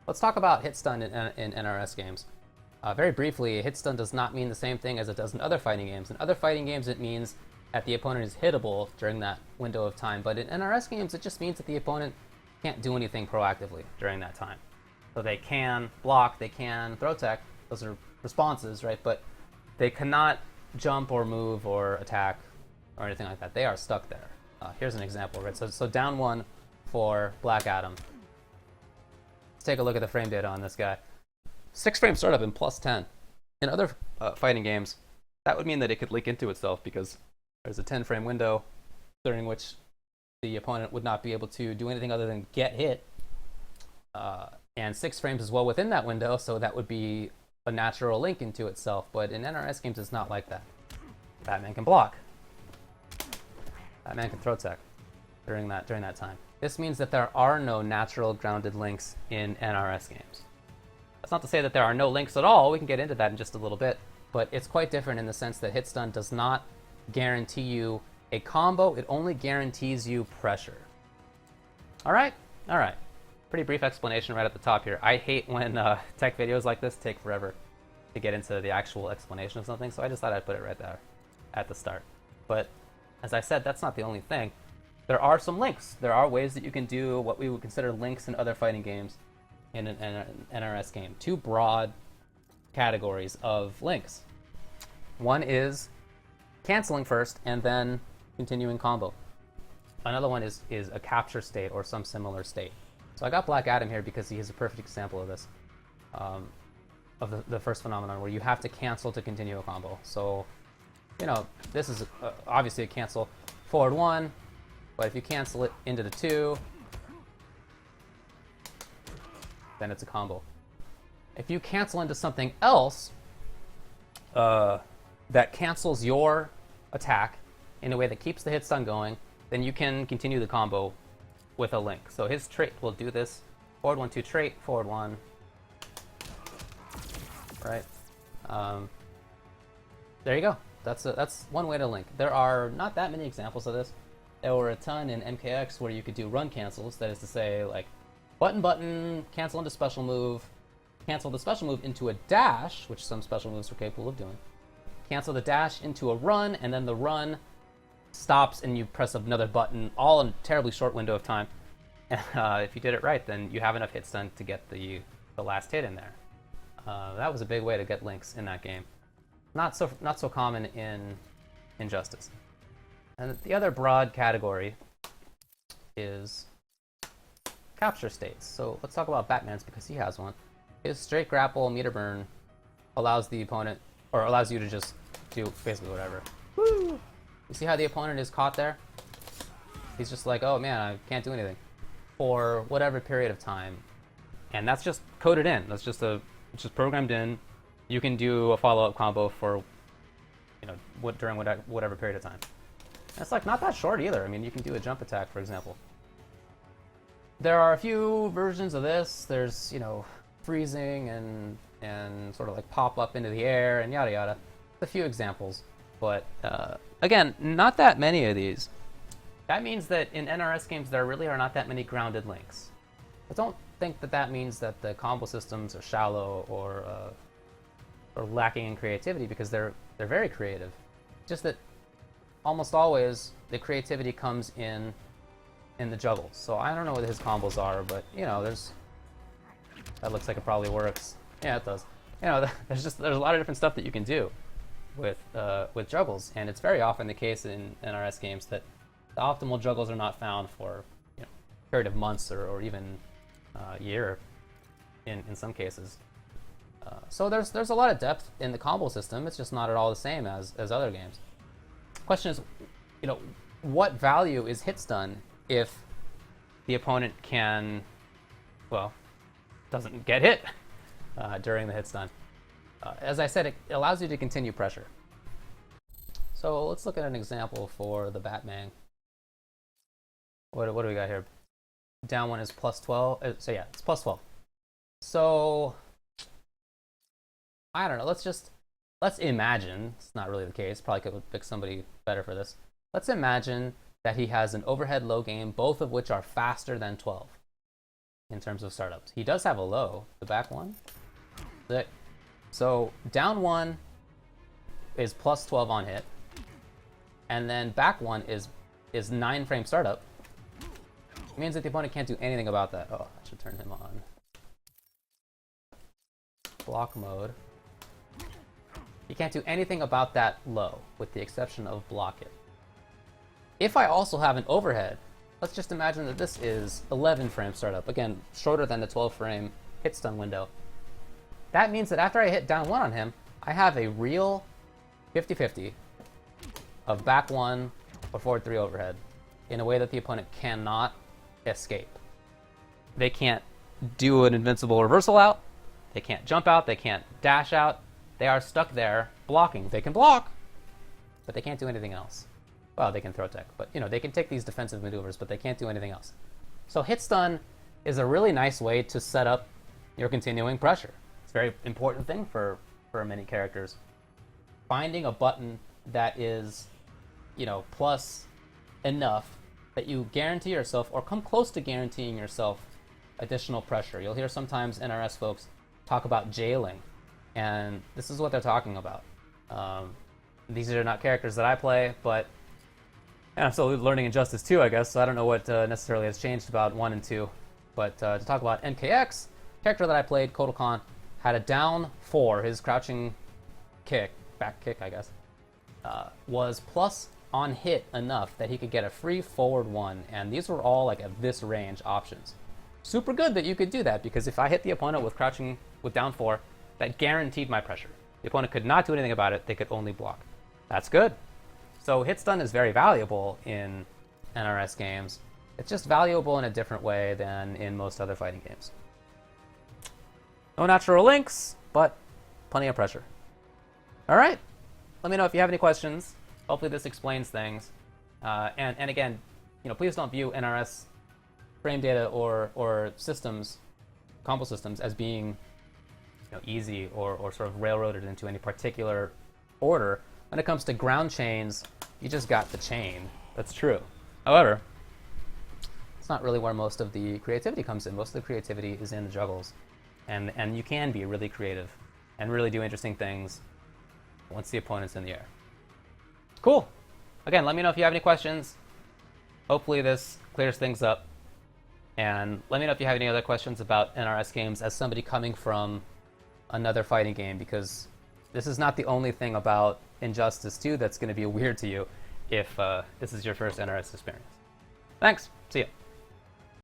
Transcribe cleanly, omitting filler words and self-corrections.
Let's talk about hit stun in NRS games. Very briefly, hit stun does not mean the same thing as it does in other fighting games. In other fighting games, it means that the opponent is hittable during that window of time. But in NRS games, it just means that the opponent can't do anything proactively during that time. So they can block, they can throw tech. Those are responses, right? But they cannot jump or move or attack or anything like that. They are stuck there. Here's an example, right? So down one for Black Adam. Let's take a look at the frame data on this guy. 6 frame startup in plus 10. In other fighting games, that would mean that it could leak into itself because there's a 10 frame window during which the opponent would not be able to do anything other than get hit. And 6 frames is well within that window, so that would be a natural link into itself. But in NRS games, it's not like that. Batman can block. Batman can throw tech during that time. This means that there are no natural grounded links in NRS games. That's not to say that there are no links at all. We can get into that in just a little bit. But it's quite different in the sense that hit stun does not guarantee you a combo. It only guarantees you pressure. All right? All right. Pretty brief explanation right at the top here. I hate when tech videos like this take forever to get into the actual explanation of something, so I just thought I'd put it right there at the start. But as I said, that's not the only thing. There are some links. There are ways that you can do what we would consider links in other fighting games in an NRS game. 2 broad categories of links. One is canceling first and then continuing combo. Another one is a capture state or some similar state. So I got Black Adam here because he is a perfect example of this, of the first phenomenon where you have to cancel to continue a combo. So, you know, this is obviously a cancel forward 1, but if you cancel it into the 2, then it's a combo. If you cancel into something else that cancels your attack in a way that keeps the hit stun going, then you can continue the combo with a link. So his trait will do this. Forward 1, 2 trait, forward 1. Right? There you go. That's one way to link. There are not that many examples of this. There were a ton in MKX where you could do run cancels. That is to say, like, button, cancel into special move, cancel the special move into a dash, which some special moves are capable of doing. Cancel the dash into a run, and then the run stops and you press another button, all in a terribly short window of time. And if you did it right, then you have enough hit stun to get the last hit in there. That was a big way to get links in that game. Not so common in Injustice. And the other broad category is capture states. So let's talk about Batman's because he has one. His straight grapple meter burn allows the opponent, or allows you to just do basically whatever. Woo! You see how the opponent is caught there? He's just like, oh man, I can't do anything for whatever period of time. And that's just coded in. That's just programmed in. You can do a follow-up combo for, you know, during whatever period of time. And it's like not that short either. I mean, you can do a jump attack, for example. There are a few versions of this. There's, you know, freezing and sort of like pop up into the air and yada yada. A few examples. But again, not that many of these. That means that in NRS games, there really are not that many grounded links. I don't think that means that the combo systems are shallow or lacking in creativity, because they're very creative. Just that almost always the creativity comes in the juggles. So I don't know what his combos are, but you know, that looks like it probably works. Yeah, it does. You know, there's a lot of different stuff that you can do with juggles, and it's very often the case in NRS games that the optimal juggles are not found for, you know, a period of months or even a year in some cases. So there's a lot of depth in the combo system. It's just not at all the same as other games. Question is, you know, what value is hit stun if the opponent doesn't get hit during the hit stun? As I said, it allows you to continue pressure. So let's look at an example for the Batman. What do we got here? Down one is plus 12. So yeah, it's plus 12. So I don't know. Let's imagine, it's not really the case. Probably could pick somebody better for this. Let's imagine that he has an overhead low game, both of which are faster than 12. in terms of startups. He does have a low, the back one. So down 1 is plus 12 on hit, and then back 1 is 9 frame startup. It means that the opponent can't do anything about that. Oh, I should turn him on. Block mode. He can't do anything about that low, with the exception of block it. If I also have an overhead, let's just imagine that this is 11 frame startup. Again, shorter than the 12 frame hit stun window. That means that after I hit down 1 on him, I have a real 50-50 of back 1 or forward 3 overhead in a way that the opponent cannot escape. They can't do an invincible reversal out. They can't jump out. They can't dash out. They are stuck there blocking. They can block, but they can't do anything else. Well, they can throw tech, but they can take these defensive maneuvers, but they can't do anything else. So hit stun is a really nice way to set up your continuing pressure. It's a very important thing for many characters. Finding a button that is, plus enough that you guarantee yourself or come close to guaranteeing yourself additional pressure. You'll hear sometimes NRS folks talk about jailing, and this is what they're talking about. These are not characters that I play, but I'm still learning Injustice2, I guess, so I don't know what necessarily has changed about 1 and 2. But to talk about MKX, character that I played, Kotal Kahn, had a down 4. His crouching kick, back kick, I guess, was plus on hit enough that he could get a free forward 1, and these were all like at this range options. Super good that you could do that, because if I hit the opponent with crouching with down 4, that guaranteed my pressure. The opponent could not do anything about it, they could only block. That's good. So hit stun is very valuable in NRS games. It's just valuable in a different way than in most other fighting games. No natural links, but plenty of pressure. All right, let me know if you have any questions. Hopefully this explains things. And again, please don't view NRS frame data or systems, combo systems, as being easy or sort of railroaded into any particular order. When it comes to ground chains, you just got the chain. That's true. However, it's not really where most of the creativity comes in. Most of the creativity is in the juggles. And you can be really creative and really do interesting things once the opponent's in the air. Cool. Again, let me know if you have any questions. Hopefully this clears things up. And let me know if you have any other questions about NRS games as somebody coming from another fighting game, because this is not the only thing about Injustice2 that's going to be weird to you if this is your first NRS experience. Thanks. See ya.